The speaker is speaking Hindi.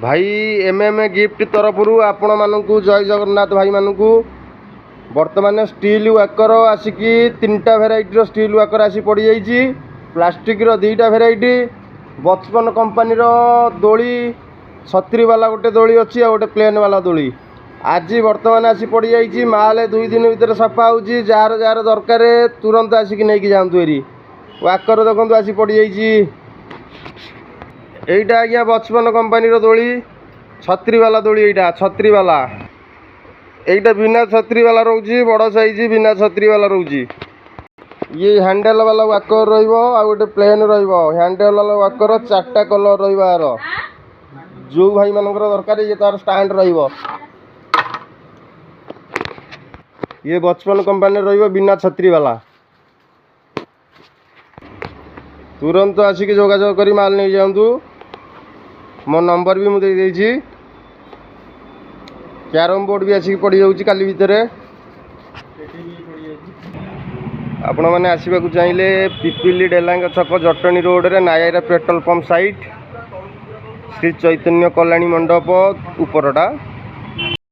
भाई एमएम गिफ्ट तरफ आपण मानू जय जगन्नाथ भाई मानू बर्तमान स्टील वाकर आसिकी 3टा भेराइटर स्टील वाकर आसी पड़ जाइए प्लास्टिक रो 2टा भेराइटी बचपन कंपानी दोली छतरी वाला गोटे दोली अच्छी आ गोटे प्लेन वाला दोली आज बर्तमान आसी पड़ जाइए माल 2 दिन भितर सफा हो जार जार दरकार तुरंत आसिक नहीं जातु एरी वाकर देखो आसी पड़ जाइए एटा आज्ञा बचपन कंपानी दोली छतरी वाला दोली एटा छतरी वाला एटा बिना छतरी वाला रोची बड़ साइज बिना छतरी वाला रोची ये हैंडल वाला वाकर रहिबो आ गोटे प्लेन रहिबो हैंडल वाला वाकर 4टा कलर रहिबो यार जो भाई मानकर दरकार ये तार स्टैंड रहिबो ये बचपन कंपानी रहिबो बिना छतरी वाला तुरंत आसिक जोगाजोग करी माल नहीं जातु मो नंबर भी मुझे देछि कैरम बोर्ड भी आसिक पड़ जाऊँ काली भितर आपण मैंने आसवाक चाहिए पिपिली डेलांग छक जटणी रोड रे Nayara petrol pump site Shri Chaitanya Kalyani Mandap उपरटा